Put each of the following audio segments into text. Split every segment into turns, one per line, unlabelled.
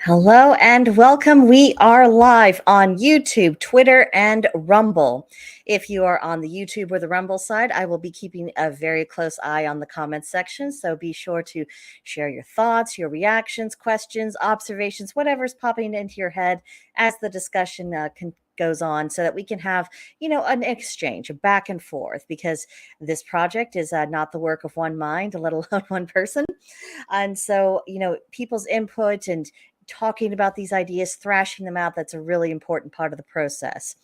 Hello and welcome. We are live on YouTube, Twitter, and Rumble. If you are on the YouTube or the Rumble side, I will be keeping a very close eye on the comments section. So be sure to share your thoughts, your reactions, questions, observations, whatever's popping into your head as the discussion goes on, so that we can have, an exchange, a back and forth, because this project is not the work of one mind, let alone one person. And so, people's input and talking about these ideas, thrashing them out, that's a really important part of the process.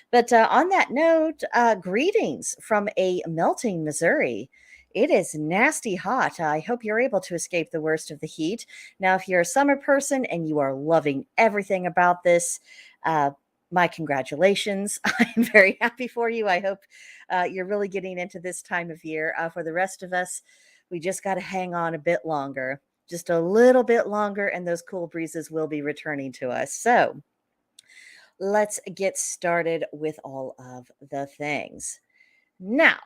But on that note, greetings from a melting Missouri. It is nasty hot. I hope you're able to escape the worst of the heat. Now, if you're a summer person and you are loving everything about this, uh, my congratulations. I'm very happy for you. I hope you're really getting into this time of year. For the rest of us, we just got to hang on a bit longer, just a little bit longer, and those cool breezes will be returning to us. So let's get started with all of the things. Now,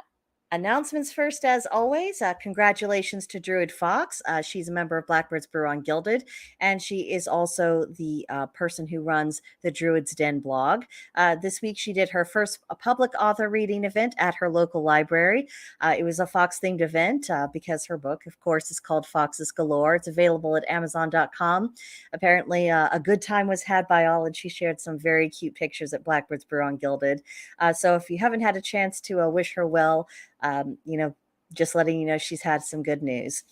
announcements first, as always. Congratulations to Druid Fox. She's a member of Blackbirds Brew on Gilded, and she is also the person who runs the Druid's Den blog. This week, she did her first public author reading event at her local library. It was a Fox-themed event because her book, of course, is called Foxes Galore. It's available at Amazon.com. Apparently, a good time was had by all, and she shared some very cute pictures at Blackbirds Brew on Gilded. So if you haven't had a chance to wish her well, just letting you know she's had some good news.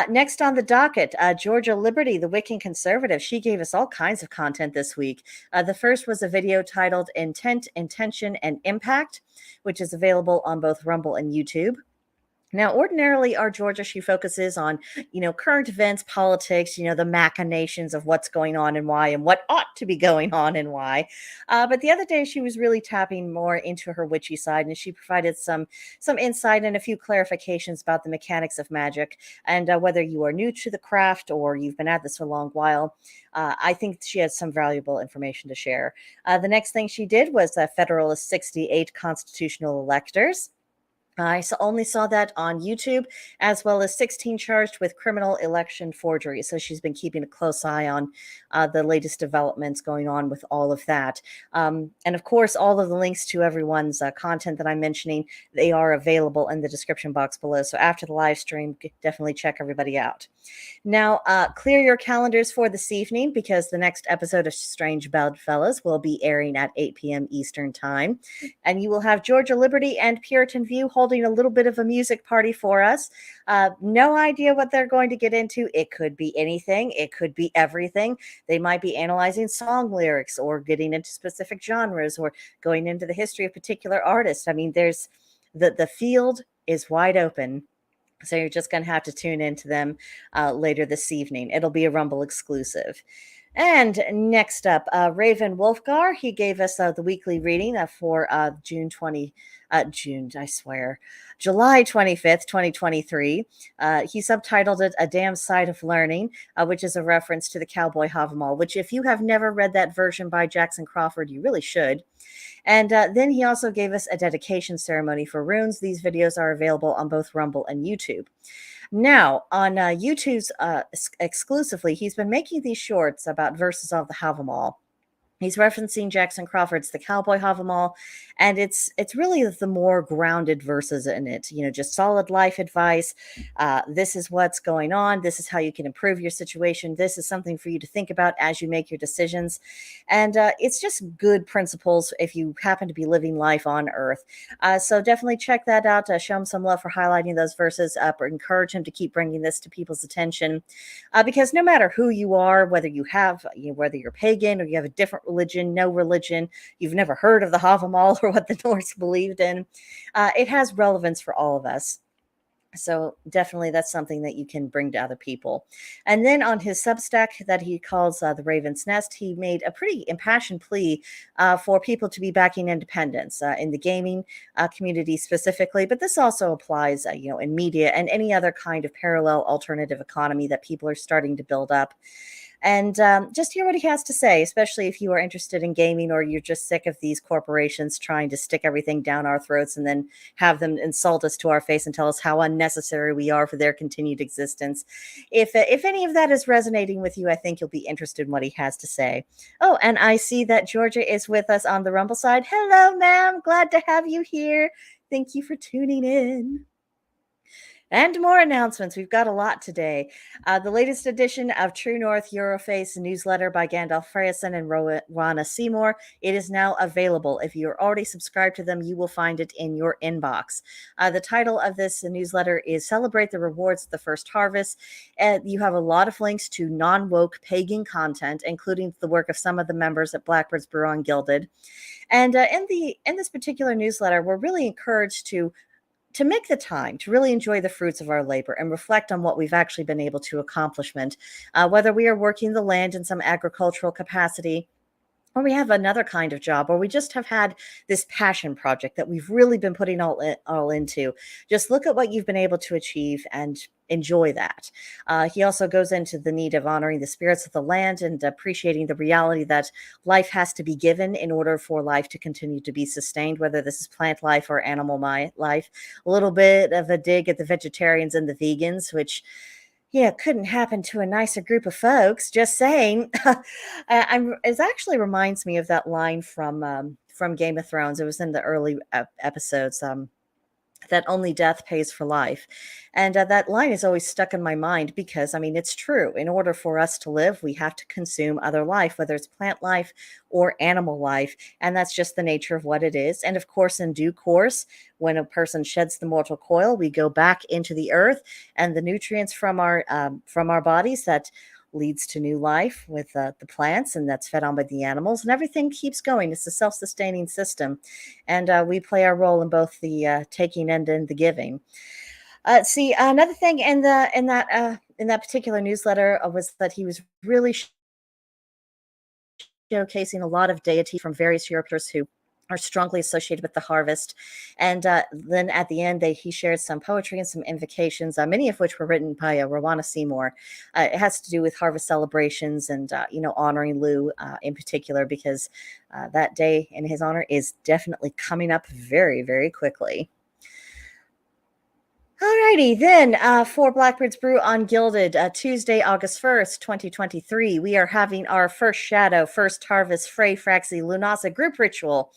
Next on the docket, Georgia Liberty, the Wiccan conservative. She gave us all kinds of content this week. The first was a video titled Intent, Intention, and Impact, which is available on both Rumble and YouTube. Now, ordinarily, our Georgia, she focuses on, current events, politics, the machinations of what's going on and why, and what ought to be going on and why. But the other day, she was really tapping more into her witchy side, and she provided some insight and a few clarifications about the mechanics of magic. And whether you are new to the craft or you've been at this for a long while, I think she has some valuable information to share. The next thing she did was Federalist 68 constitutional electors. I only saw that on YouTube, as well as 16 charged with criminal election forgery. So she's been keeping a close eye on the latest developments going on with all of that. And of course, all of the links to everyone's content that I'm mentioning, they are available in the description box below. So after the live stream, definitely check everybody out. Now, clear your calendars for this evening, because the next episode of Strange Bedfellows will be airing at 8 p.m. Eastern Time. And you will have Georgia Liberty and Puritan View holding a little bit of a music party for us. No idea what they're going to get into. It could be anything. It could be everything. They might be analyzing song lyrics, or getting into specific genres, or going into the history of particular artists. I mean, there's the field is wide open. So you're just going to have to tune into them later this evening. It'll be a Rumble exclusive. And next up, Raven Wolfgar. He gave us the weekly reading for July 25th, 2023. He subtitled it A Damn Sight of Learning, which is a reference to the Cowboy Havamal, which, if you have never read that version by Jackson Crawford, you really should. And then he also gave us a dedication ceremony for runes. These videos are available on both Rumble and YouTube. Now, on YouTube's exclusively, he's been making these shorts about verses of the Havamal. He's referencing Jackson Crawford's The Cowboy Havamal, and it's really the more grounded verses in it. Just solid life advice. This is what's going on. This is how you can improve your situation. This is something for you to think about as you make your decisions. And it's just good principles if you happen to be living life on Earth. So definitely check that out. Show him some love for highlighting those verses up, or encourage him to keep bringing this to people's attention. Because no matter who you are, whether you're pagan or you have a different religion, no religion, you've never heard of the Havamal or what the Norse believed in, it has relevance for all of us. So definitely that's something that you can bring to other people. And then on his Substack that he calls The Raven's Nest, he made a pretty impassioned plea for people to be backing independence in the gaming community specifically. But this also applies, in media and any other kind of parallel alternative economy that people are starting to build up. and just hear what he has to say, especially if you are interested in gaming or you're just sick of these corporations trying to stick everything down our throats and then have them insult us to our face and tell us how unnecessary we are for their continued existence. If any of that is resonating with you, I think you'll be interested in what he has to say. Oh, and I see that Georgia is with us on the Rumble side. Hello, ma'am. Glad to have you here. Thank you for tuning in. And more announcements. We've got a lot today. The latest edition of True North Euroface newsletter by Gandalf Freyson and Rana Seymour. It is now available. If you're already subscribed to them, you will find it in your inbox. The title of this newsletter is Celebrate the Rewards of the First Harvest. You have a lot of links to non-woke pagan content, including the work of some of the members at Blackbirds Brew Ungilded. And in this particular newsletter, we're really encouraged to make the time to really enjoy the fruits of our labor and reflect on what we've actually been able to accomplishment, whether we are working the land in some agricultural capacity, or we have another kind of job, or we just have had this passion project that we've really been putting all into. Just look at what you've been able to achieve and enjoy that. He also goes into the need of honoring the spirits of the land and appreciating the reality that life has to be given in order for life to continue to be sustained, whether this is plant life or animal life. A little bit of a dig at the vegetarians and the vegans, which couldn't happen to a nicer group of folks. Just saying. It actually reminds me of that line from Game of Thrones. It was in the early episodes. That only death pays for life. And that line is always stuck in my mind because, I mean, it's true. In order for us to live, we have to consume other life, whether it's plant life or animal life. And that's just the nature of what it is. And of course, in due course, when a person sheds the mortal coil, we go back into the earth, and the nutrients from our bodies that leads to new life with the plants, and that's fed on by the animals, and everything keeps going. It's a self-sustaining system, and we play our role in both the taking and in the giving. See, another thing in that particular newsletter was that he was really showcasing a lot of deity from various Europeans who are strongly associated with the harvest. And then at the end, he shared some poetry and some invocations, many of which were written by Rowena Seymour. It has to do with harvest celebrations and, honoring Lou in particular, because that day in his honor is definitely coming up very, very quickly. Alrighty, then for Blackbirds Brew Ungilded, Tuesday, August 1st, 2023, we are having our first Shadow, First Harvest, Frey, Fraxi, Lunasa group ritual.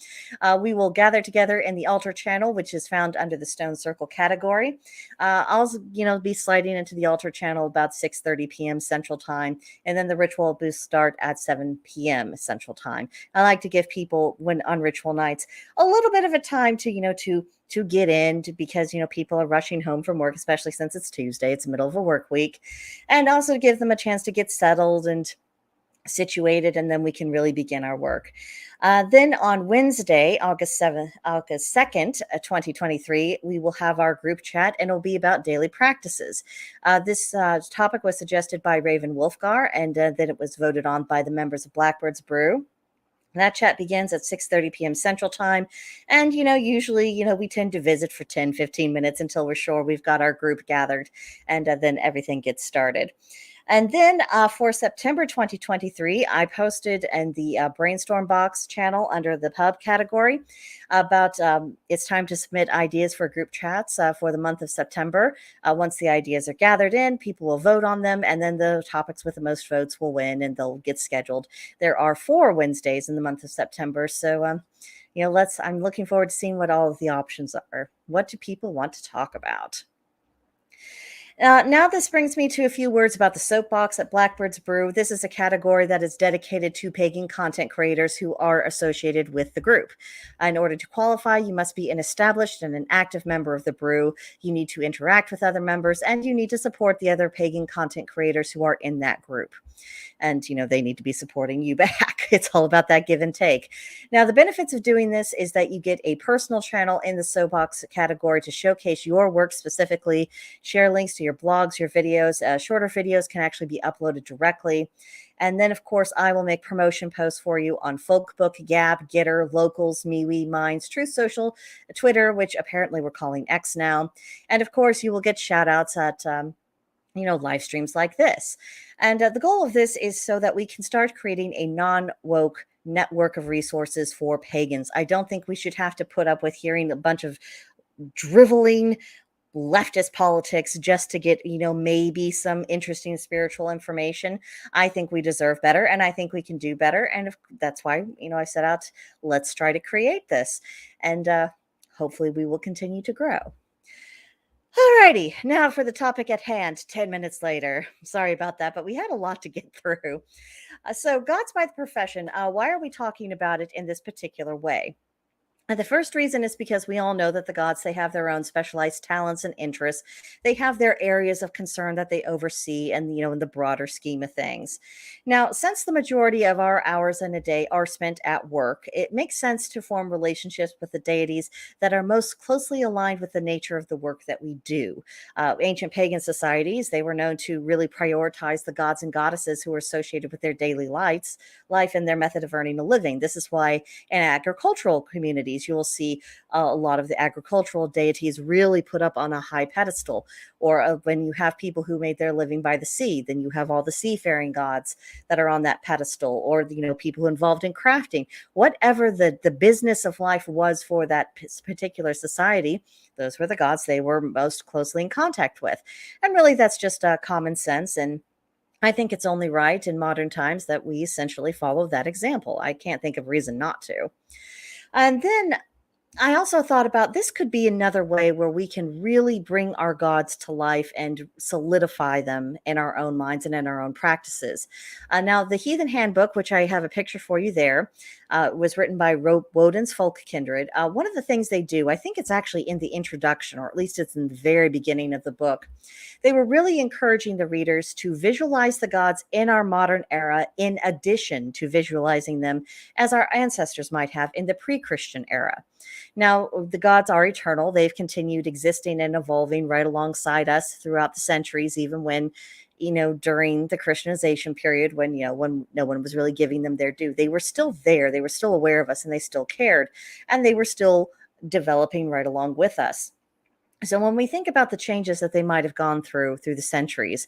We will gather together in the altar channel, which is found under the Stone Circle category. I'll, be sliding into the altar channel about 6:30 p.m. Central Time, and then the ritual will start at 7 p.m. Central Time. I like to give people, when on ritual nights, a little bit of a time to get in, because people are rushing home from work, especially since it's Tuesday, it's the middle of a work week, and also to give them a chance to get settled and situated, and then we can really begin our work. Then on Wednesday, August 2nd, 2023, we will have our group chat, and it'll be about daily practices. This topic was suggested by Raven Wolfgar, and then it was voted on by the members of Blackbirds Brew. That chat begins at 6:30 p.m. Central Time. And, usually, we tend to visit for 10, 15 minutes until we're sure we've got our group gathered, and then everything gets started. And then for September 2023, I posted in the Brainstorm Box channel under the pub category about it's time to submit ideas for group chats for the month of September. Once the ideas are gathered in, people will vote on them, and then the topics with the most votes will win, and they'll get scheduled. There are 4 Wednesdays in the month of September, so I'm looking forward to seeing what all of the options are. What do people want to talk about? Now this brings me to a few words about the Soapbox at Blackbirds Brew. This is a category that is dedicated to pagan content creators who are associated with the group. In order to qualify, you must be an established and an active member of the brew. You need to interact with other members, and you need to support the other pagan content creators who are in that group. And, they need to be supporting you back. It's all about that give and take. Now, the benefits of doing this is that you get a personal channel in the Soapbox category to showcase your work specifically, share links to your blogs, your videos. Shorter videos can actually be uploaded directly. And then, of course, I will make promotion posts for you on Folkbook, Gab, Gitter, Locals, MeWe, Minds, Truth Social, Twitter, which apparently we're calling X now. And, of course, you will get shout outs at live streams like this. And the goal of this is so that we can start creating a non-woke network of resources for pagans. I don't think we should have to put up with hearing a bunch of driveling leftist politics just to get, maybe some interesting spiritual information. I think we deserve better, and I think we can do better. And that's why, I set out, let's try to create this. And hopefully we will continue to grow. Alrighty, now for the topic at hand, 10 minutes later. Sorry about that, but we had a lot to get through. So, gods by the profession, why are we talking about it in this particular way? And the first reason is because we all know that the gods, they have their own specialized talents and interests. They have their areas of concern that they oversee and, in the broader scheme of things. Now, since the majority of our hours in a day are spent at work, it makes sense to form relationships with the deities that are most closely aligned with the nature of the work that we do. Ancient pagan societies, they were known to really prioritize the gods and goddesses who were associated with their daily life and their method of earning a living. This is why in agricultural communities, you will see a lot of the agricultural deities really put up on a high pedestal. Or when you have people who made their living by the sea, then you have all the seafaring gods that are on that pedestal, or people involved in crafting. Whatever the business of life was for that particular society, those were the gods they were most closely in contact with. And really, that's just common sense. And I think it's only right in modern times that we essentially follow that example. I can't think of a reason not to. And then I also thought about this could be another way where we can really bring our gods to life and solidify them in our own minds and in our own practices. Now, the Heathen Handbook, which I have a picture for you there, was written by Woden's Folk Kindred. One of the things they do, I think it's actually in the introduction, or at least it's in the very beginning of the book, they were really encouraging the readers to visualize the gods in our modern era in addition to visualizing them as our ancestors might have in the pre-Christian era. Now, the gods are eternal. They've continued existing and evolving right alongside us throughout the centuries, even when, during the Christianization period, when no one was really giving them their due. They were still there. They were still aware of us, and they still cared, and they were still developing right along with us. So when we think about the changes that they might have gone through the centuries,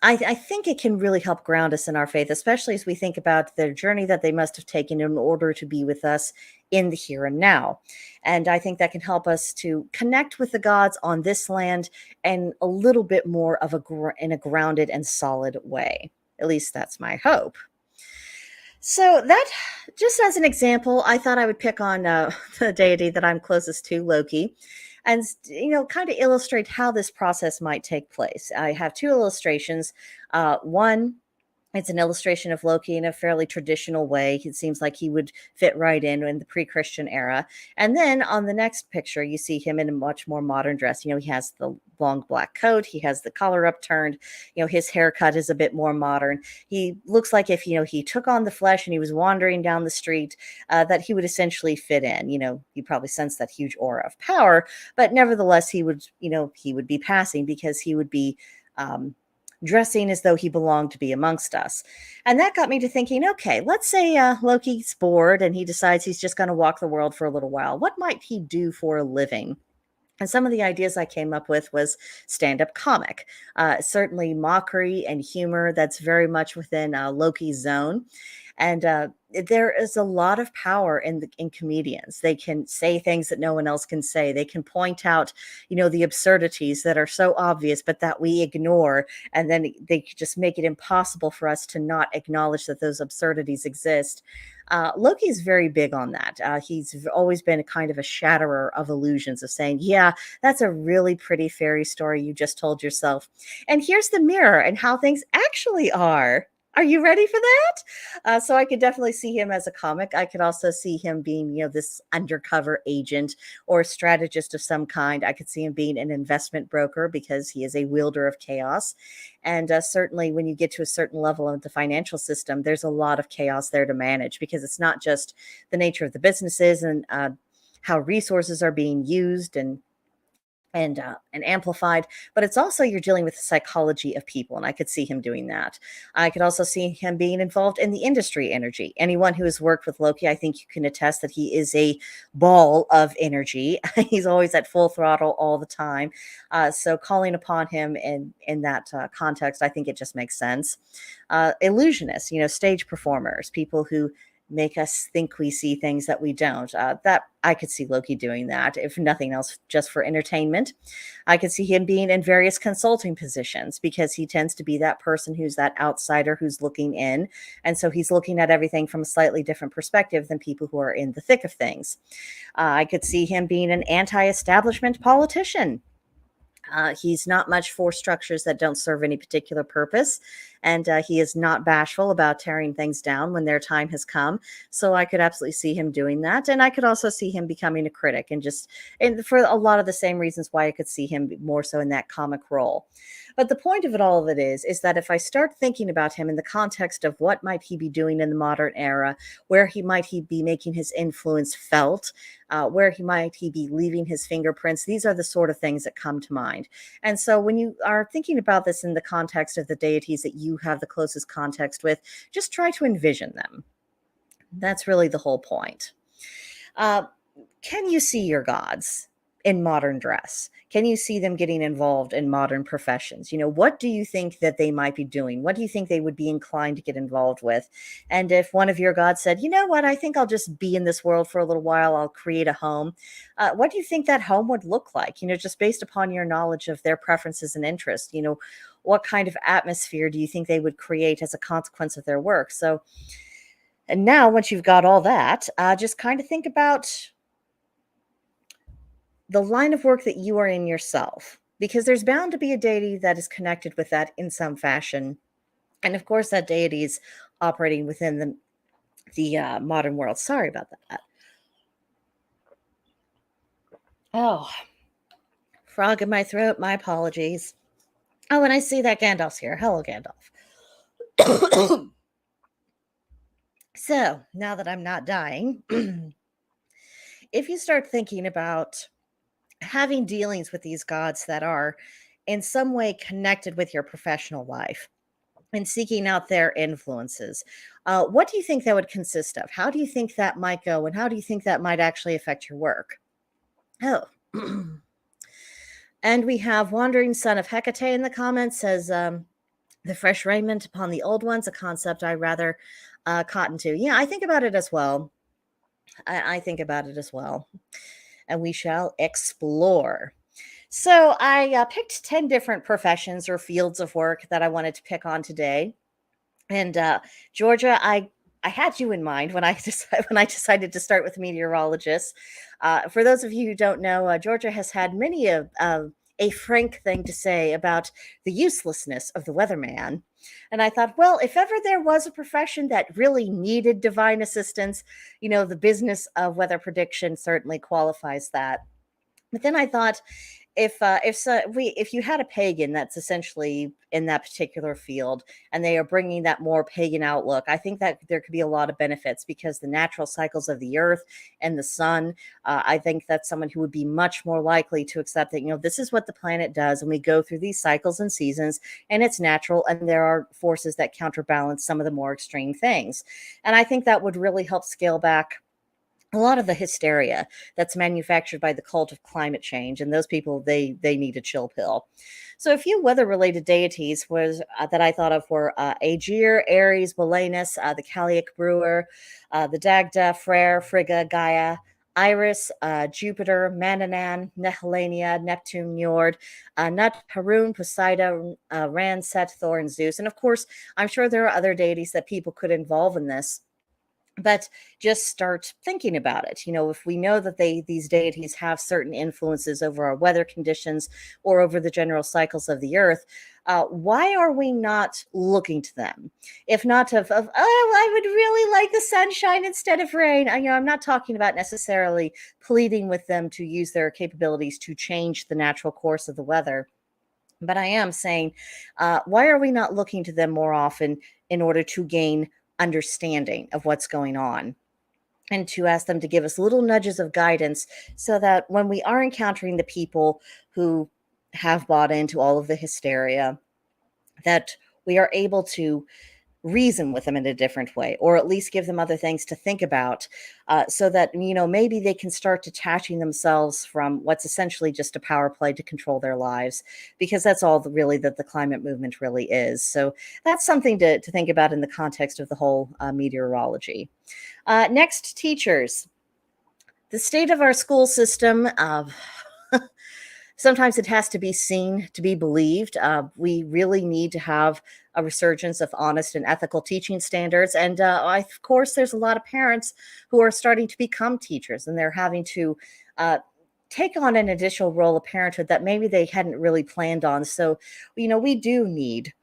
I think it can really help ground us in our faith, especially as we think about their journey that they must have taken in order to be with us in the here and now. And I think that can help us to connect with the gods on this land in a little bit more of in a grounded and solid way. At least that's my hope. So that, just as an example, I thought I would pick on the deity that I'm closest to, Loki, and kind of illustrate how this process might take place. I have two illustrations. One, it's an illustration of Loki in a fairly traditional way. It seems like he would fit right in the pre-Christian era. And then on the next picture, you see him in a much more modern dress. He has the long black coat. He has the collar upturned. His haircut is a bit more modern. He looks like if, he took on the flesh and he was wandering down the street, that he would essentially fit in. You probably sense that huge aura of power, but nevertheless, he would be passing because he would be, dressing as though he belonged to be amongst us. And that got me to thinking, okay, let's say Loki's bored and he decides he's just going to walk the world for a little while. What might he do for a living? And some of the ideas I came up with was stand-up comic. Certainly mockery and humor, that's very much within Loki's zone. And there is a lot of power in comedians. They can say things that no one else can say. They can point out, the absurdities that are so obvious, but that we ignore. And then they just make it impossible for us to not acknowledge that those absurdities exist. Loki's very big on that. He's always been a kind of a shatterer of illusions, of saying, yeah, that's a really pretty fairy story you just told yourself. And here's the mirror and how things actually are. Are you ready for that? So I could definitely see him as a comic. I could also see him being, this undercover agent or strategist of some kind. I could see him being an investment broker because he is a wielder of chaos. And certainly when you get to a certain level of the financial system, there's a lot of chaos there to manage because it's not just the nature of the businesses and how resources are being used and and amplified, but it's also you're dealing with the psychology of people, and I could see him doing that. I could also see him being involved in the industry energy. Anyone who has worked with Loki, I think you can attest that he is a ball of energy. He's always at full throttle all the time. So calling upon him in that context, I think it just makes sense. Illusionists, stage performers, people who make us think we see things that we don't. That I could see Loki doing that, if nothing else, just for entertainment. I could see him being in various consulting positions because he tends to be that person who's that outsider who's looking in. And so he's looking at everything from a slightly different perspective than people who are in the thick of things. I could see him being an anti-establishment politician. He's not much for structures that don't serve any particular purpose, and he is not bashful about tearing things down when their time has come. So I could absolutely see him doing that, and I could also see him becoming a critic, and for a lot of the same reasons why I could see him more so in that comic role. But the point of it all of it is that if I start thinking about him in the context of what might he be doing in the modern era, where he be making his influence felt, where he be leaving his fingerprints, these are the sort of things that come to mind. And so when you are thinking about this in the context of the deities that you have the closest context with, just try to envision them. That's really the whole point. Can you see your gods in modern dress? Can you see them getting involved in modern professions? What do you think that they might be doing? What do you think they would be inclined to get involved with? And if one of your gods said, you know what, I think I'll just be in this world for a little while, I'll create a home. What do you think that home would look like? Just based upon your knowledge of their preferences and interests, what kind of atmosphere do you think they would create as a consequence of their work? So, and now once you've got all that, just kind of think about the line of work that you are in yourself, because there's bound to be a deity that is connected with that in some fashion. And of course, that deity is operating within the modern world. Sorry about that. Oh, frog in my throat. My apologies. Oh, and I see that Gandalf's here. Hello, Gandalf. So now that I'm not dying, if you start thinking about having dealings with these gods that are in some way connected with your professional life and seeking out their influences, what do you think that would consist of? How do you think that might go? And how do you think that might actually affect your work? Oh. And we have Wandering Son of Hecate in the comments says, the fresh raiment upon the old ones, a concept I rather cotton to. Yeah, I think about it as well. I think about it as well. And we shall explore. So I picked 10 different professions or fields of work that I wanted to pick on today. And Georgia, I had you in mind when I decided to start with meteorologists. For those of you who don't know, Georgia has had many a frank thing to say about the uselessness of the weatherman. And I thought, well, if ever there was a profession that really needed divine assistance, the business of weather prediction certainly qualifies that. But then I thought, if you had a pagan that's essentially in that particular field and they are bringing that more pagan outlook, I think that there could be a lot of benefits because the natural cycles of the earth and the sun, I think that's someone who would be much more likely to accept that, this is what the planet does and we go through these cycles and seasons and it's natural and there are forces that counterbalance some of the more extreme things. And I think that would really help scale back a lot of the hysteria that's manufactured by the cult of climate change, and those people they need a chill pill. So a few weather-related deities was that I thought of were Aegir, Ares, Belenus, the Caliac Brewer, the Dagda, Freyr, Frigga, Gaia, Iris, Jupiter, Mananan, Nehelania, Neptune, Njord, Nut, Harun, Poseidon, Ran, Set, Thor, and Zeus. And of course, I'm sure there are other deities that people could involve in this. But just start thinking about it. If we know that these deities have certain influences over our weather conditions or over the general cycles of the earth, why are we not looking to them? If not oh, I would really like the sunshine instead of rain. I'm not talking about necessarily pleading with them to use their capabilities to change the natural course of the weather. But I am saying, why are we not looking to them more often in order to gain understanding of what's going on? and to ask them to give us little nudges of guidance so that when we are encountering the people who have bought into all of the hysteria, that we are able to reason with them in a different way, or at least give them other things to think about, so that, maybe they can start detaching themselves from what's essentially just a power play to control their lives, because that's all really that the climate movement really is. So that's something to think about in the context of the whole meteorology. Next, teachers. The state of our school system, sometimes it has to be seen to be believed. We really need to have a resurgence of honest and ethical teaching standards. And of course, there's a lot of parents who are starting to become teachers, and they're having to take on an additional role of parenthood that maybe they hadn't really planned on. So, we do need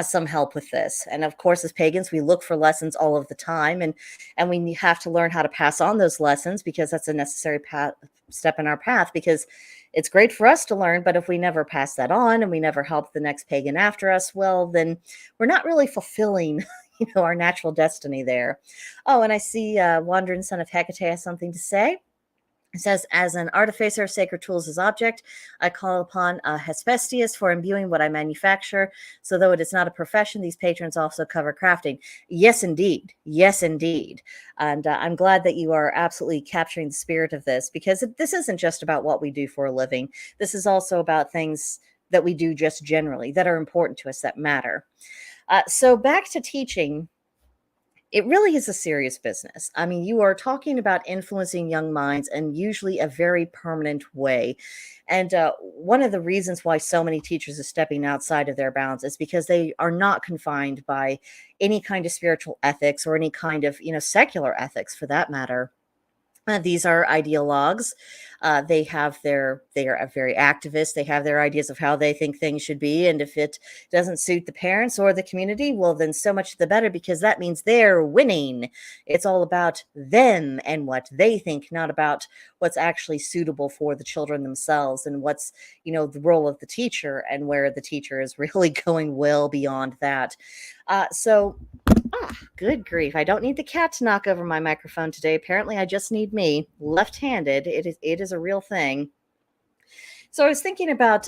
some help with this. And of course, as pagans, we look for lessons all of the time, and we have to learn how to pass on those lessons, because that's a necessary step in our path. Because it's great for us to learn, but if we never pass that on and we never help the next pagan after us, well, then we're not really fulfilling our natural destiny there. Oh, and I see Wandering Son of Hecate has something to say. It says, as an artificer of sacred tools as object, I call upon Hephaestus for imbuing what I manufacture. So though it is not a profession, these patrons also cover crafting. Yes, indeed. Yes, indeed. And I'm glad that you are absolutely capturing the spirit of this, because this isn't just about what we do for a living. This is also about things that we do just generally that are important to us, that matter. So back to teaching. It really is a serious business. I mean, you are talking about influencing young minds, and usually a very permanent way. And one of the reasons why so many teachers are stepping outside of their bounds is because they are not confined by any kind of spiritual ethics, or any kind of, secular ethics for that matter. These are ideologues. They are very activist. They have their ideas of how they think things should be. And if it doesn't suit the parents or the community, well, then so much the better, because that means they're winning. It's all about them and what they think, not about what's actually suitable for the children themselves, and what's, the role of the teacher, and where the teacher is really going well beyond that. Good grief. I don't need the cat to knock over my microphone today. Apparently, I just need me. Left-handed. It is a real thing. So I was thinking about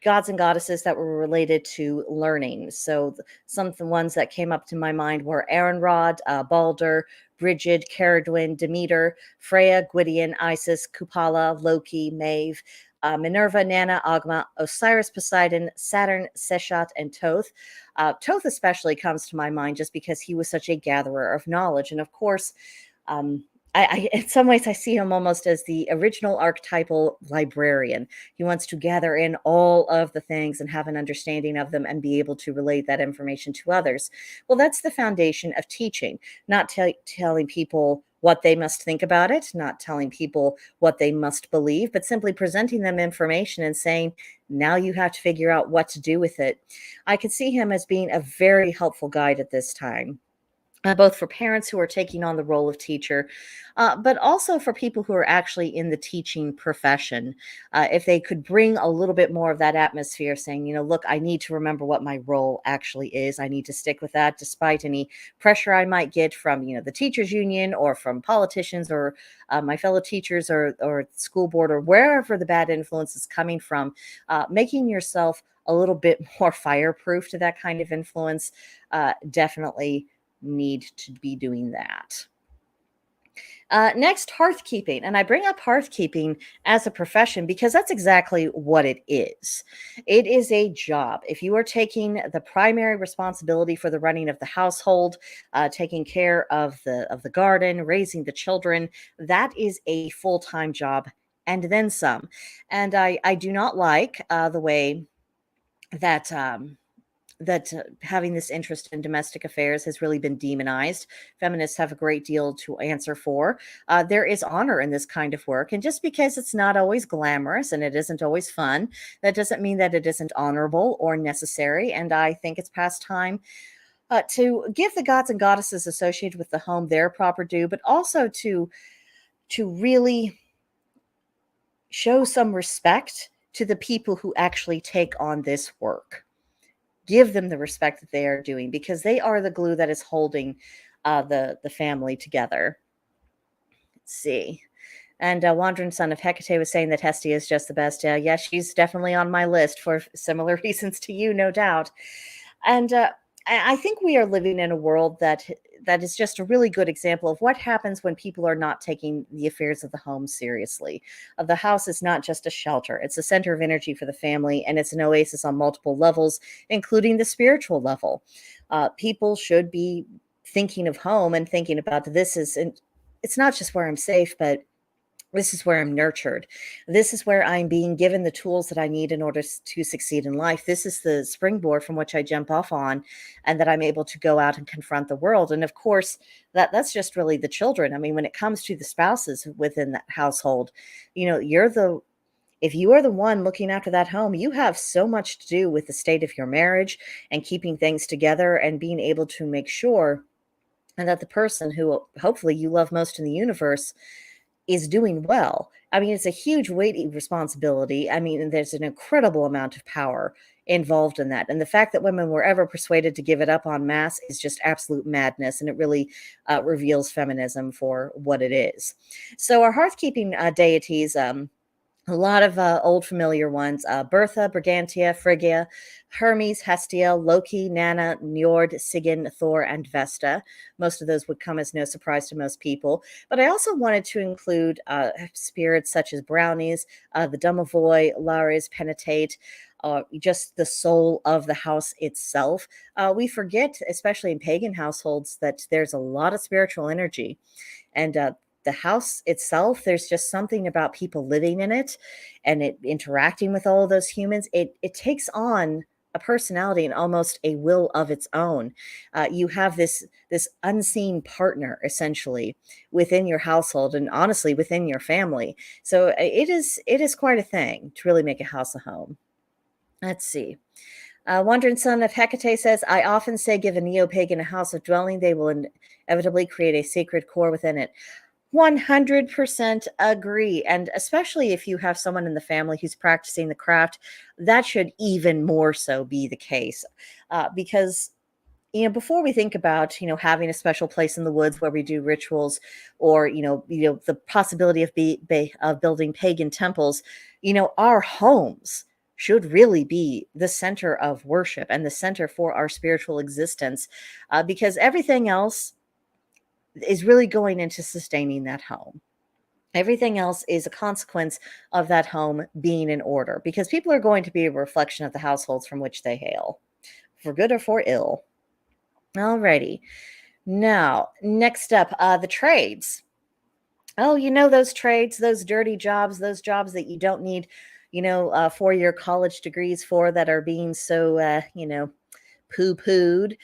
gods and goddesses that were related to learning. So some of the ones that came up to my mind were Aaronrod, Balder, Brigid, Caradwin, Demeter, Freya, Gwydion, Isis, Kupala, Loki, Maeve, Minerva, Nana, Agma, Osiris, Poseidon, Saturn, Seshat, and Thoth. Thoth especially comes to my mind just because he was such a gatherer of knowledge. And of course, in some ways, I see him almost as the original archetypal librarian. He wants to gather in all of the things and have an understanding of them and be able to relate that information to others. Well, that's the foundation of teaching, not telling people what they must think about it, not telling people what they must believe, but simply presenting them information and saying, now you have to figure out what to do with it. I could see him as being a very helpful guide at this time. Both for parents who are taking on the role of teacher, but also for people who are actually in the teaching profession. If they could bring a little bit more of that atmosphere, saying, look, I need to remember what my role actually is. I need to stick with that despite any pressure I might get from, the teachers union, or from politicians, or my fellow teachers, or school board, or wherever the bad influence is coming from. Making yourself a little bit more fireproof to that kind of influence definitely need to be doing that. Next, hearthkeeping. And I bring up hearthkeeping as a profession because that's exactly what it is. It is a job. If you are taking the primary responsibility for the running of the household, taking care of the garden, raising the children, that is a full-time job, and then some. And I do not like the way that having this interest in domestic affairs has really been demonized. Feminists have a great deal to answer for. There is honor in this kind of work. And just because it's not always glamorous and it isn't always fun, that doesn't mean that it isn't honorable or necessary. And I think it's past time to give the gods and goddesses associated with the home their proper due, but also to really show some respect to the people who actually take on this work. Give them the respect that they are doing, because they are the glue that is holding the family together. Let's see. And Wandering Son of Hecate was saying that Hestia is just the best. Yeah, she's definitely on my list for similar reasons to you, no doubt. And I think we are living in a world that is just a really good example of what happens when people are not taking the affairs of the home seriously. The house is not just a shelter; it's a center of energy for the family, and it's an oasis on multiple levels, including the spiritual level. People should be thinking of home and thinking about this is, and it's not just where I'm safe, but this is where I'm nurtured. This is where I'm being given the tools that I need in order to succeed in life. This is the springboard from which I jump off on, and that I'm able to go out and confront the world. And of course, that's just really the children. I mean, when it comes to the spouses within that household, if you are the one looking after that home, you have so much to do with the state of your marriage and keeping things together and being able to make sure and that the person who hopefully you love most in the universe is doing well. I mean, it's a huge weighty responsibility. I mean, there's an incredible amount of power involved in that. And the fact that women were ever persuaded to give it up en masse is just absolute madness. And it really reveals feminism for what it is. So, our hearthkeeping deities, a lot of old familiar ones: Bertha, Brigantia, Phrygia, Hermes, Hestia, Loki, Nana, Njord, Sigyn, Thor, and Vesta. Most of those would come as no surprise to most people. But I also wanted to include spirits such as brownies, the Domovoy, Lares, Penitate, just the soul of the house itself. We forget, especially in pagan households, that there's a lot of spiritual energy. And the house itself, there's just something about people living in it and it interacting with all of those humans. It takes on a personality and almost a will of its own. You have this unseen partner essentially within your household and honestly within your family. So it is quite a thing to really make a house a home. Let's see. Wandering Son of Hecate says, I often say give a neo-pagan a house of dwelling, they will inevitably create a sacred core within it. 100% agree. And especially if you have someone in the family who's practicing the craft, that should even more so be the case. Because before we think about, having a special place in the woods where we do rituals, or, the possibility of building pagan temples, our homes should really be the center of worship and the center for our spiritual existence, because everything else is really going into sustaining that home. Everything else is a consequence of that home being in order, because people are going to be a reflection of the households from which they hail, for good or for ill. Alrighty. Now, next up, the trades. Oh, those trades, those dirty jobs, those jobs that you don't need, 4-year college degrees for, that are being so, poo-pooed.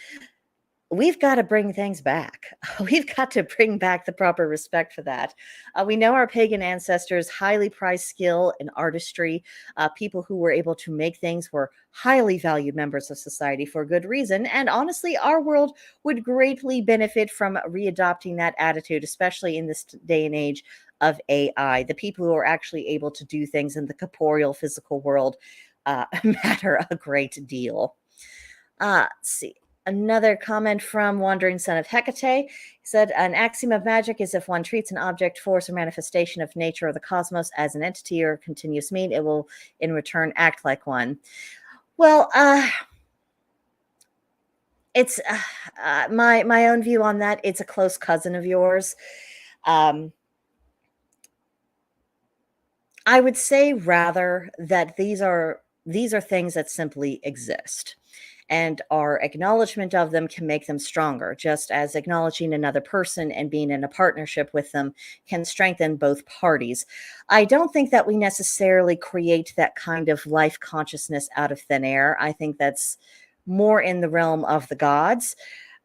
We've got to bring things back. We've got to bring back the proper respect for that. We know our pagan ancestors highly prized skill and artistry. People who were able to make things were highly valued members of society for good reason. And honestly, our world would greatly benefit from readopting that attitude, especially in this day and age of AI. The people who are actually able to do things in the corporeal physical world matter a great deal. Let's see. Another comment from Wandering Son of Hecate. He said, an axiom of magic is if one treats an object, force, or manifestation of nature or the cosmos as an entity or a continuous mean, it will in return act like one. Well, it's my own view on that. It's a close cousin of yours. I would say rather that these are things that simply exist, and our acknowledgement of them can make them stronger, just as acknowledging another person and being in a partnership with them can strengthen both parties. I don't think that we necessarily create that kind of life consciousness out of thin air. I think that's more in the realm of the gods.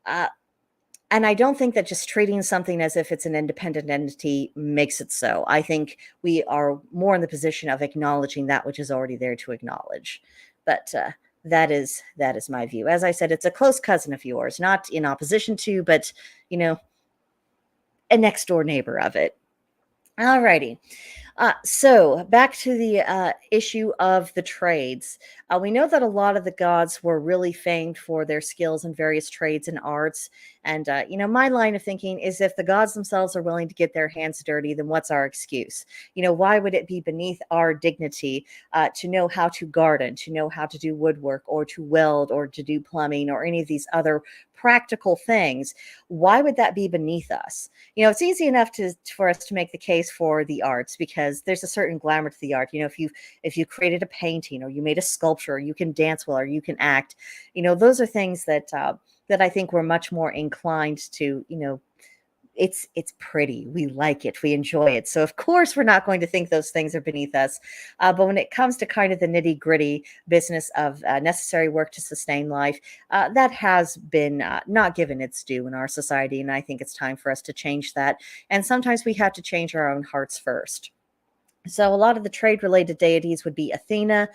And I don't think that just treating something as if it's an independent entity makes it so. I think we are more in the position of acknowledging that which is already there to acknowledge. But that is my view. As I said, it's a close cousin of yours, not in opposition to, but, a next door neighbor of it. All righty. So back to the issue of the trades. We know that a lot of the gods were really famed for their skills in various trades and arts. And, my line of thinking is if the gods themselves are willing to get their hands dirty, then what's our excuse? Why would it be beneath our dignity to know how to garden, to know how to do woodwork, or to weld, or to do plumbing, or any of these other practical things? Why would that be beneath us? It's easy enough for us to make the case for the arts because there's a certain glamour to the art. If you created a painting, or you made a sculpture, or you can dance well, or you can act, those are things that I think we're much more inclined to, it's pretty. We like it. We enjoy it. So of course we're not going to think those things are beneath us. But when it comes to kind of the nitty gritty business of necessary work to sustain life, that has been not given its due in our society. And I think it's time for us to change that. And sometimes we have to change our own hearts first. So a lot of the trade-related deities would be Athena,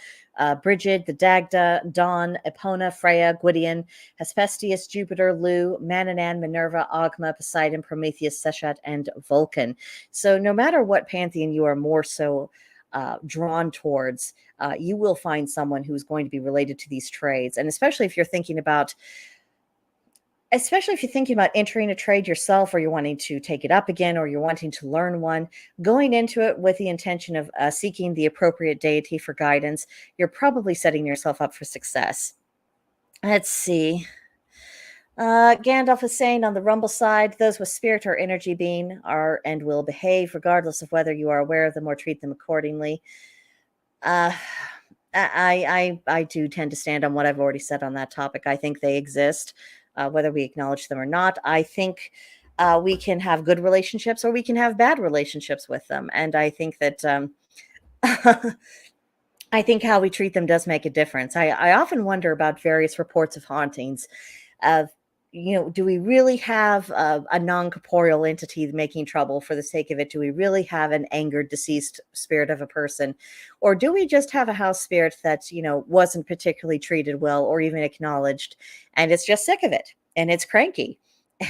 Brigid, the Dagda, Dawn, Epona, Freya, Gwydion, Hephaestus, Jupiter, Lu, Mannanan, Minerva, Agma, Poseidon, Prometheus, Seshat, and Vulcan. So no matter what pantheon you are more so drawn towards, you will find someone who's going to be related to these trades. And especially if you're thinking about entering a trade yourself, or you're wanting to take it up again, or you're wanting to learn one, going into it with the intention of seeking the appropriate deity for guidance, you're probably setting yourself up for success. Let's see. Gandalf is saying on the Rumble side, those with spirit or energy being are and will behave regardless of whether you are aware of them or treat them accordingly. I do tend to stand on what I've already said on that topic. I think they exist. Whether we acknowledge them or not. I think we can have good relationships, or we can have bad relationships with them. And I think that I think how we treat them does make a difference. I often wonder about various reports of hauntings. Do we really have a non-corporeal entity making trouble for the sake of it? Do we really have an angered, deceased spirit of a person? Or do we just have a house spirit that, wasn't particularly treated well or even acknowledged, and it's just sick of it and it's cranky?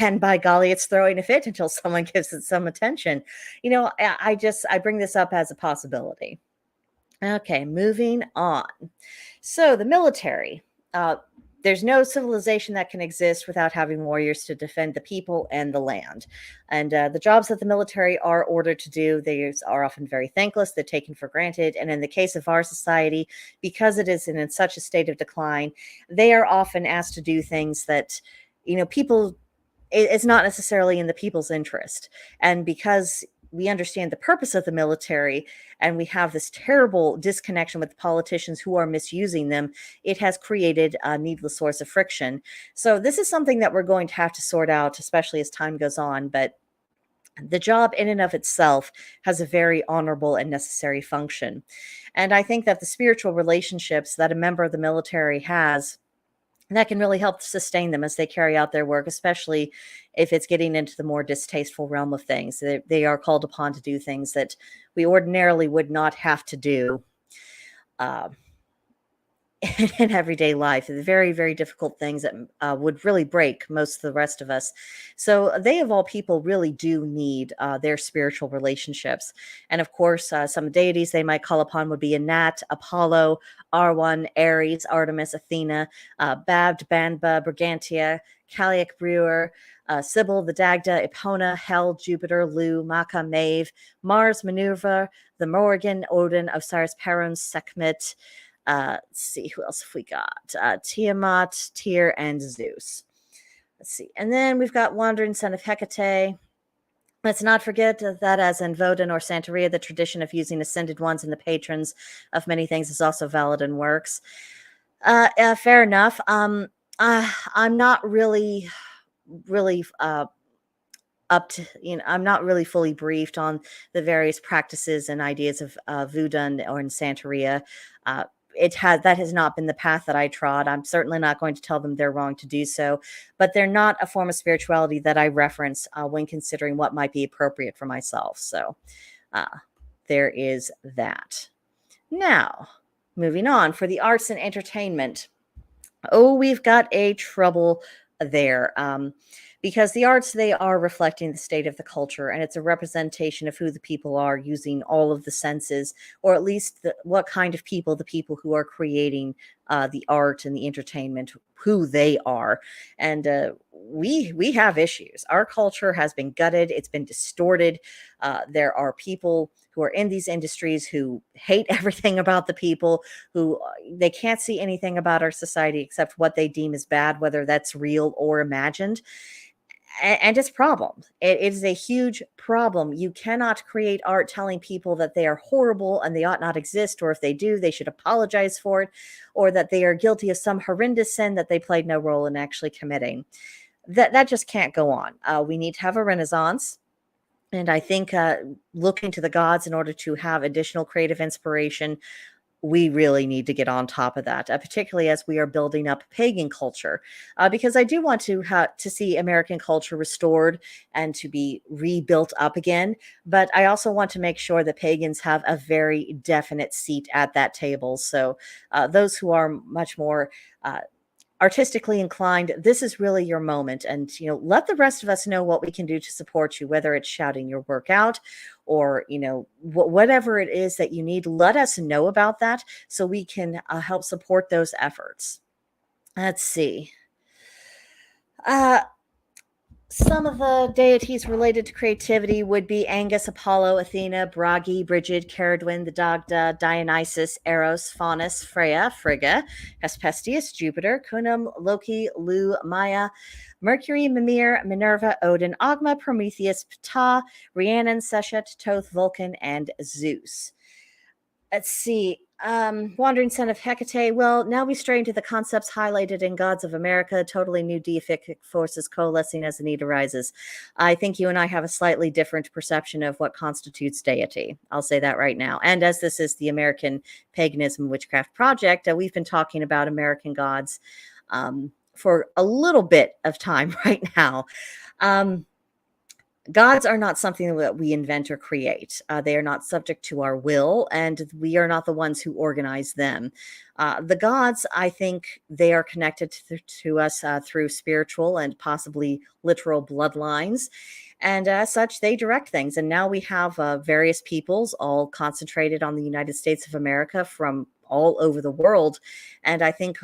And by golly, it's throwing a fit until someone gives it some attention. I bring this up as a possibility. Okay, moving on. So the military. There's no civilization that can exist without having warriors to defend the people and the land. And the jobs that the military are ordered to do, they are often very thankless. They're taken for granted. And in the case of our society, because it is in such a state of decline, they are often asked to do things that, people, it's not necessarily in the people's interest. And because we understand the purpose of the military, and we have this terrible disconnection with the politicians who are misusing them, it has created a needless source of friction. So this is something that we're going to have to sort out, especially as time goes on. But the job in and of itself has a very honorable and necessary function. And I think that the spiritual relationships that a member of the military has, that can really help sustain them as they carry out their work, especially if it's getting into the more distasteful realm of things. They are called upon to do things that we ordinarily would not have to do in everyday life. The very, very difficult things that would really break most of the rest of us. So they, of all people, really do need their spiritual relationships. And of course, some deities they might call upon would be Anat, Apollo, Arwan, Ares, Artemis, Athena, Babd, Banba, Brigantia, Caliac Brewer, Sybil, the Dagda, Epona, Hel, Jupiter, Lu, Maca, Maeve, Mars, Minerva, the Morrigan, Odin, Osiris, Perun, Sekhmet. Let's see, who else have we got? Tiamat, Tyr, and Zeus. Let's see. And then we've got Wandering Son of Hecate. Let's not forget that as in Woden or Santeria, the tradition of using ascended ones and the patrons of many things is also valid and works. Fair enough. I'm not really up to, I'm not really fully briefed on the various practices and ideas of Voodoo or in Santeria. That has not been the path that I trod. I'm certainly not going to tell them they're wrong to do so, but they're not a form of spirituality that I reference when considering what might be appropriate for myself. So there is that. Now, moving on for the arts and entertainment. Oh, we've got a trouble there. Because the arts, they are reflecting the state of the culture, and it's a representation of who the people are using all of the senses, or at least what kind of people the people who are creating the art and the entertainment, who they are. And we have issues. Our culture has been gutted. It's been distorted. There are people who are in these industries who hate everything about the people, who they can't see anything about our society except what they deem as bad, whether that's real or imagined. And it's a problem. It is a huge problem. You cannot create art telling people that they are horrible and they ought not exist, or if they do, they should apologize for it, or that they are guilty of some horrendous sin that they played no role in actually committing. That just can't go on. We need to have a renaissance. And I think looking to the gods in order to have additional creative inspiration, we really need to get on top of that, particularly as we are building up pagan culture, because I do want to see American culture restored and to be rebuilt up again. But I also want to make sure that pagans have a very definite seat at that table. So those who are much more artistically inclined, this is really your moment. And, let the rest of us know what we can do to support you, whether it's shouting your work out or, whatever it is that you need. Let us know about that so we can help support those efforts. Let's see. Some of the deities related to creativity would be Angus, Apollo, Athena, Bragi, Brigid, Caradwyn, the Dagda, Dionysus, Eros, Faunus, Freya, Frigga, Hespestius, Jupiter, Cunum, Loki, Lu, Maya, Mercury, Mimir, Minerva, Odin, Ogma, Prometheus, Ptah, Rhiannon, Seshet, Toth, Vulcan, and Zeus. Let's see. Wandering Son of Hecate. Well, now we stray into the concepts highlighted in Gods of America, totally new deific forces coalescing as the need arises. I think you and I have a slightly different perception of what constitutes deity. I'll say that right now. And as this is the American Paganism Witchcraft Project, we've been talking about American gods for a little bit of time right now. Gods are not something that we invent or create. They are not subject to our will, and we are not the ones who organize them. The gods, I think, they are connected to us through spiritual and possibly literal bloodlines. And as such, they direct things. And now we have various peoples all concentrated on the United States of America from all over the world. And I think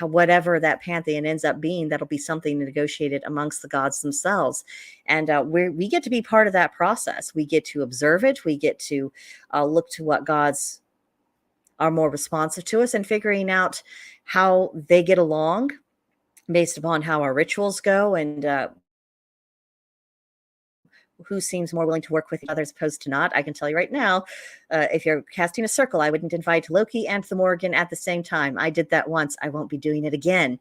whatever that pantheon ends up being, that'll be something negotiated amongst the gods themselves. And we get to be part of that process. We get to observe it. We get to look to what gods are more responsive to us and figuring out how they get along based upon how our rituals go and who seems more willing to work with others opposed to not. I can tell you right now, if you're casting a circle, I wouldn't invite Loki and the Morgan at the same time. I did that once. I won't be doing it again.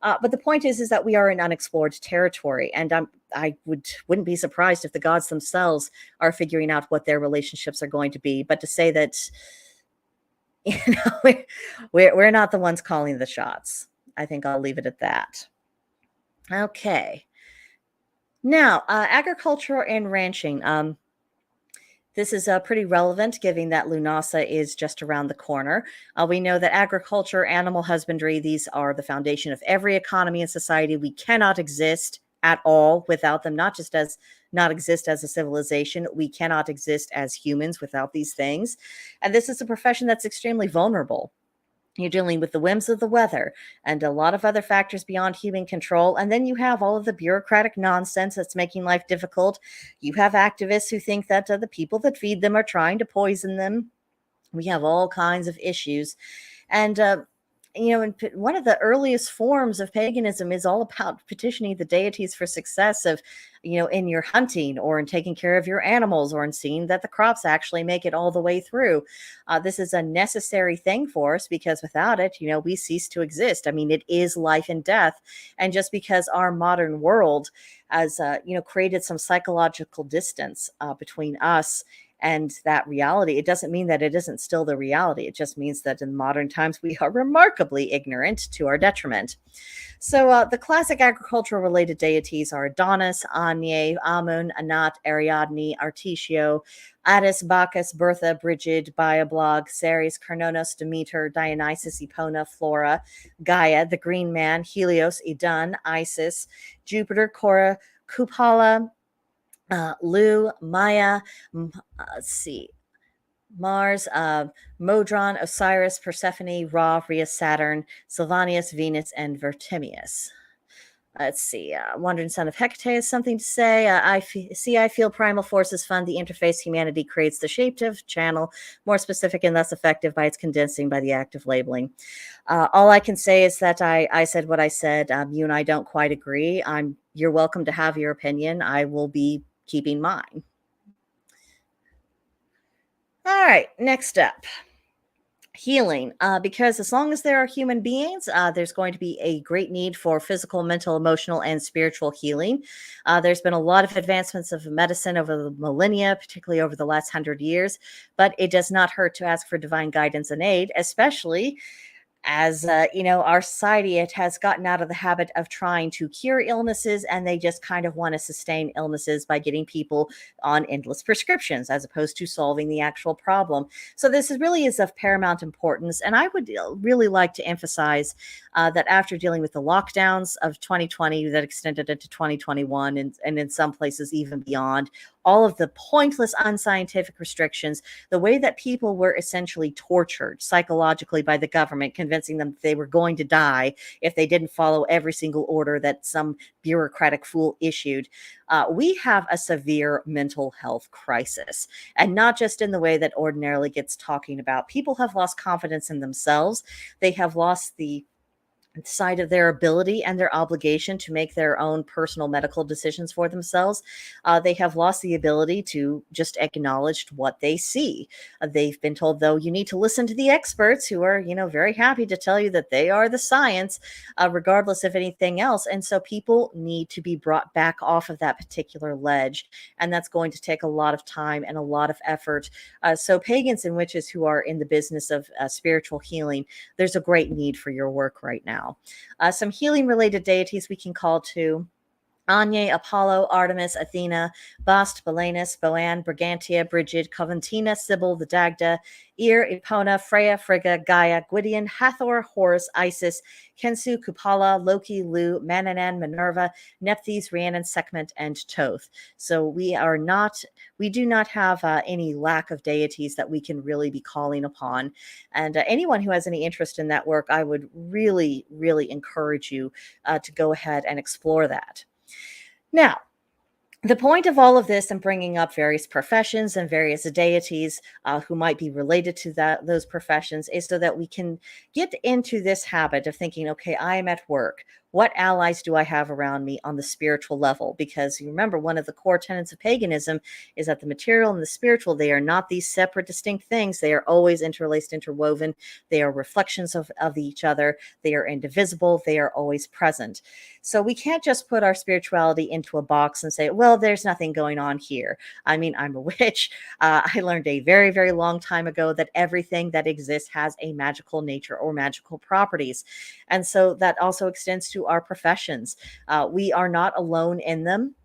But the point is that we are in unexplored territory, and I wouldn't be surprised if the gods themselves are figuring out what their relationships are going to be. But to say that, we're not the ones calling the shots. I think I'll leave it at that. Okay. Now, agriculture and ranching. This is pretty relevant given that Lunasa is just around the corner. We know that agriculture, animal husbandry, these are the foundation of every economy and society. We cannot exist at all without them, not exist as a civilization. We cannot exist as humans without these things. And this is a profession that's extremely vulnerable. You're dealing with the whims of the weather and a lot of other factors beyond human control. And then you have all of the bureaucratic nonsense that's making life difficult. You have activists who think that the people that feed them are trying to poison them. We have all kinds of issues. And one of the earliest forms of paganism is all about petitioning the deities for success of, in your hunting or in taking care of your animals or in seeing that the crops actually make it all the way through. This is a necessary thing for us because without it, we cease to exist. I mean, it is life and death. And just because our modern world has, created some psychological distance between us and that reality, it doesn't mean that it isn't still the reality. It just means that in modern times, we are remarkably ignorant to our detriment. So the classic agricultural related deities are Adonis, Anye, Amun, Anat, Ariadne, Artitio, Attis, Bacchus, Bertha, Brigid, Biablog, Ceres, Carnonos, Demeter, Dionysus, Epona, Flora, Gaia, the Green Man, Helios, Idun, Isis, Jupiter, Cora, Kupala, Lu, Maya, let's see, Mars, Modron, Osiris, Persephone, Ra, Rhea, Saturn, Sylvanus, Venus, and Vertimius. Let's see. Wandering Son of Hecate has something to say. I feel primal forces fund the interface humanity creates the shaped channel more specific and less effective by its condensing by the act of labeling. All I can say is that I said what I said. You and I don't quite agree. You're welcome to have your opinion. I will be keeping mine. All right, next up. Healing, because as long as there are human beings, there's going to be a great need for physical, mental, emotional, and spiritual healing. There's been a lot of advancements of medicine over the millennia, particularly over the last 100 years, but it does not hurt to ask for divine guidance and aid, especially as our society, it has gotten out of the habit of trying to cure illnesses, and they just kind of want to sustain illnesses by getting people on endless prescriptions as opposed to solving the actual problem. So this really is of paramount importance, and I would really like to emphasize that after dealing with the lockdowns of 2020 that extended into 2021 and in some places even beyond, all of the pointless, unscientific restrictions, the way that people were essentially tortured psychologically by the government, convincing them that they were going to die if they didn't follow every single order that some bureaucratic fool issued. We have a severe mental health crisis, and not just in the way that ordinarily gets talking about. People have lost confidence in themselves. They have lost the side of their ability and their obligation to make their own personal medical decisions for themselves. They have lost the ability to just acknowledge what they see. They've been told, though, you need to listen to the experts who are, very happy to tell you that they are the science, regardless of anything else. And so people need to be brought back off of that particular ledge. And that's going to take a lot of time and a lot of effort. So pagans and witches who are in the business of spiritual healing, there's a great need for your work right now. Some healing related deities we can call to: Anye, Apollo, Artemis, Athena, Bast, Belenus, Boan, Brigantia, Brigid, Coventina, Sybil, the Dagda, Ir, Epona, Freya, Frigga, Gaia, Gwydion, Hathor, Horus, Isis, Kensu, Kupala, Loki, Lu, Mananan, Minerva, Nephthys, Rhiannon, Sekhmet, and Toth. So we do not have any lack of deities that we can really be calling upon. And anyone who has any interest in that work, I would really, really encourage you to go ahead and explore that. Now, the point of all of this and bringing up various professions and various deities who might be related to those professions is so that we can get into this habit of thinking, okay, I am at work. What allies do I have around me on the spiritual level? Because you remember, one of the core tenets of paganism is that the material and the spiritual, they are not these separate, distinct things. They are always interlaced, interwoven. They are reflections of each other. They are indivisible. They are always present. So we can't just put our spirituality into a box and say, well, there's nothing going on here. I mean, I'm a witch. I learned a very, very long time ago that everything that exists has a magical nature or magical properties. And so that also extends to our professions. We are not alone in them.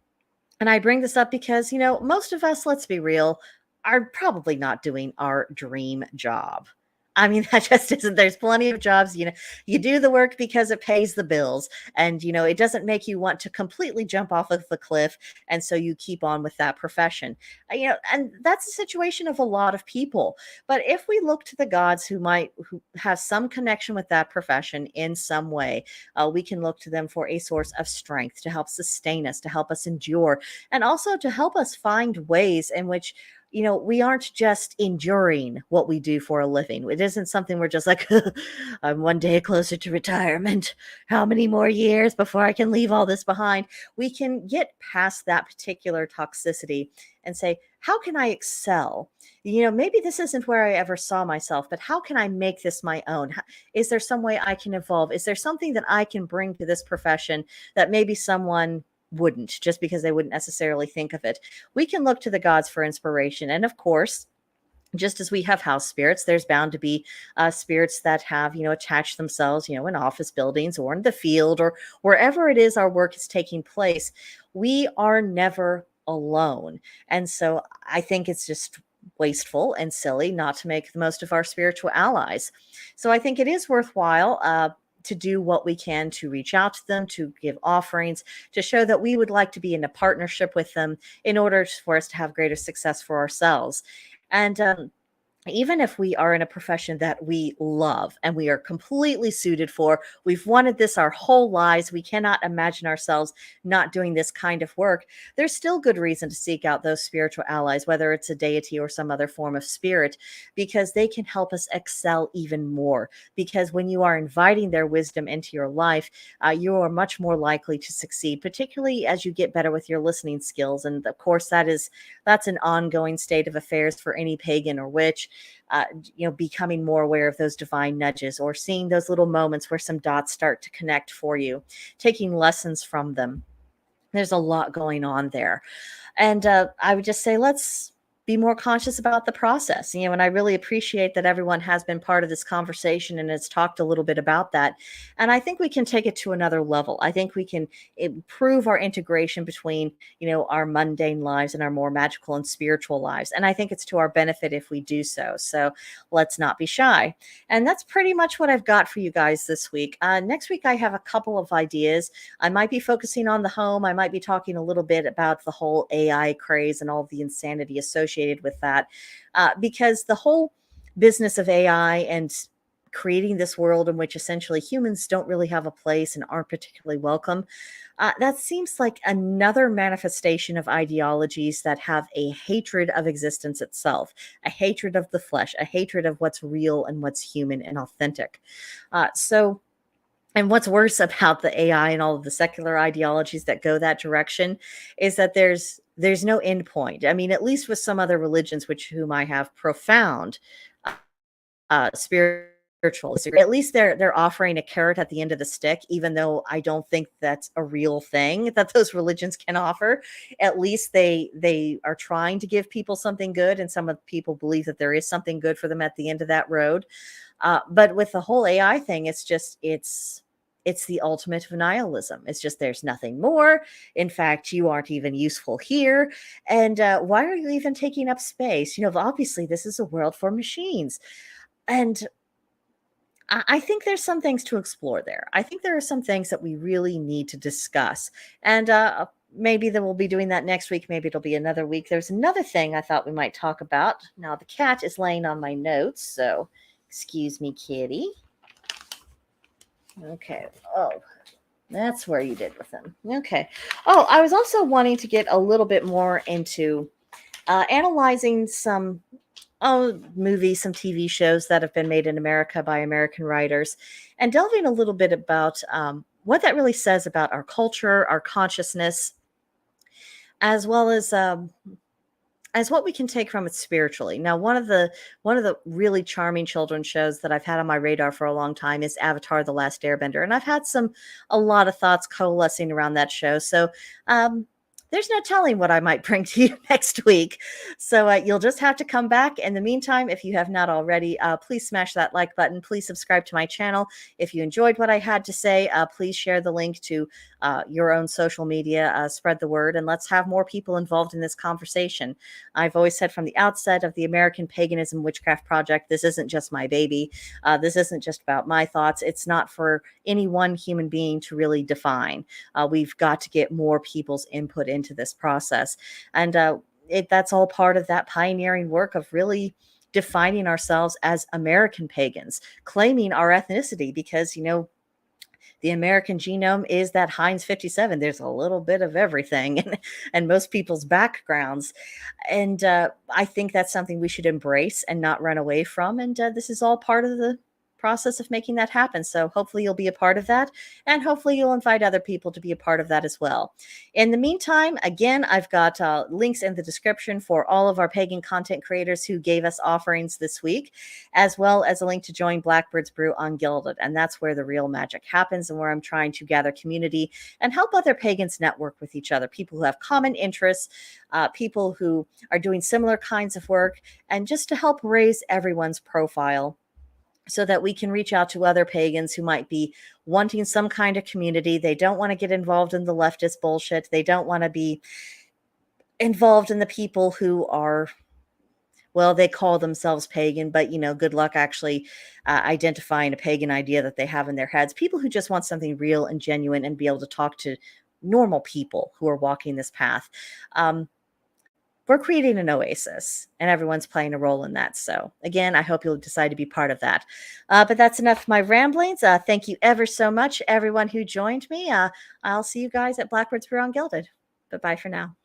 And I bring this up because, most of us, let's be real, are probably not doing our dream job. I mean, that just isn't. There's plenty of jobs, you do the work because it pays the bills, and, it doesn't make you want to completely jump off of the cliff. And so you keep on with that profession, and that's the situation of a lot of people. But if we look to the gods who have some connection with that profession in some way, we can look to them for a source of strength to help sustain us, to help us endure, and also to help us find ways in which we aren't just enduring what we do for a living. It isn't something we're just like, I'm one day closer to retirement. How many more years before I can leave all this behind? We can get past that particular toxicity and say, how can I excel? Maybe this isn't where I ever saw myself, but how can I make this my own? Is there some way I can evolve? Is there something that I can bring to this profession that maybe someone wouldn't, just because they wouldn't necessarily think of it? We can look to the gods for inspiration. And of course, just as we have house spirits, there's bound to be spirits that have, attached themselves, in office buildings or in the field or wherever it is our work is taking place. We are never alone. And so I think it's just wasteful and silly not to make the most of our spiritual allies. So I think it is worthwhile to do what we can to reach out to them, to give offerings, to show that we would like to be in a partnership with them in order for us to have greater success for ourselves. And even if we are in a profession that we love and we are completely suited for, we've wanted this our whole lives, we cannot imagine ourselves not doing this kind of work, there's still good reason to seek out those spiritual allies, whether it's a deity or some other form of spirit, because they can help us excel even more. Because when you are inviting their wisdom into your life, you are much more likely to succeed, particularly as you get better with your listening skills. And of course, that's an ongoing state of affairs for any pagan or witch. Becoming more aware of those divine nudges, or seeing those little moments where some dots start to connect for you, taking lessons from them. There's a lot going on there. And I would just say, let's be more conscious about the process. And I really appreciate that everyone has been part of this conversation and has talked a little bit about that. And I think we can take it to another level. I think we can improve our integration between, our mundane lives and our more magical and spiritual lives. And I think it's to our benefit if we do so. So let's not be shy. And that's pretty much what I've got for you guys this week. Next week, I have a couple of ideas. I might be focusing on the home. I might be talking a little bit about the whole AI craze and all the insanity associated with that, because the whole business of AI and creating this world in which essentially humans don't really have a place and aren't particularly welcome, that seems like another manifestation of ideologies that have a hatred of existence itself, a hatred of the flesh, a hatred of what's real and what's human and authentic. And what's worse about the AI and all of the secular ideologies that go that direction is that there's no end point. I mean, at least with some other religions, whom I have profound spiritual, at least they're offering a carrot at the end of the stick, even though I don't think that's a real thing that those religions can offer. At least they are trying to give people something good, and some of the people believe that there is something good for them at the end of that road. But with the whole AI thing, it's the ultimate of nihilism. It's just there's nothing more. In fact, you aren't even useful here. And why are you even taking up space? Obviously, this is a world for machines. And I think there's some things to explore there. I think there are some things that we really need to discuss. And maybe that we'll be doing that next week. Maybe it'll be another week. There's another thing I thought we might talk about. Now, the cat is laying on my notes, so excuse me, kitty. Okay. Oh, that's where you did with them. Okay. Oh, I was also wanting to get a little bit more into analyzing some movies, some TV shows that have been made in America by American writers, and delving a little bit about what that really says about our culture, our consciousness, as well as what we can take from it spiritually. Now, one of the really charming children's shows that I've had on my radar for a long time is Avatar: The Last Airbender, and I've had a lot of thoughts coalescing around that show. So, there's no telling what I might bring to you next week. So you'll just have to come back. In the meantime, if you have not already, please smash that like button. Please subscribe to my channel. If you enjoyed what I had to say, please share the link to your own social media, spread the word, and let's have more people involved in this conversation. I've always said from the outset of the American Paganism Witchcraft Project, this isn't just my baby. This isn't just about my thoughts. It's not for any one human being to really define. We've got to get more people's input into this process. And that's all part of that pioneering work of really defining ourselves as American pagans, claiming our ethnicity, because, the American genome is that Heinz 57. There's a little bit of everything and most people's backgrounds. And I think that's something we should embrace and not run away from. And this is all part of the process of making that happen. So hopefully you'll be a part of that, and hopefully you'll invite other people to be a part of that as well. In the meantime, again, I've got links in the description for all of our pagan content creators who gave us offerings this week, as well as a link to join Blackbirds Brew on Gilded. And that's where the real magic happens, and where I'm trying to gather community and help other pagans network with each other, people who have common interests, people who are doing similar kinds of work, and just to help raise everyone's profile, so that we can reach out to other pagans who might be wanting some kind of community. They don't want to get involved in the leftist bullshit. They don't want to be involved in the people who are, well, they call themselves pagan, but, good luck actually identifying a pagan idea that they have in their heads. People who just want something real and genuine and be able to talk to normal people who are walking this path. we're creating an oasis, and everyone's playing a role in that. So again, I hope you'll decide to be part of that. But that's enough of my ramblings. Thank you ever so much, everyone who joined me. I'll see you guys at Blackbirds Brew Gilded. Bye-bye for now.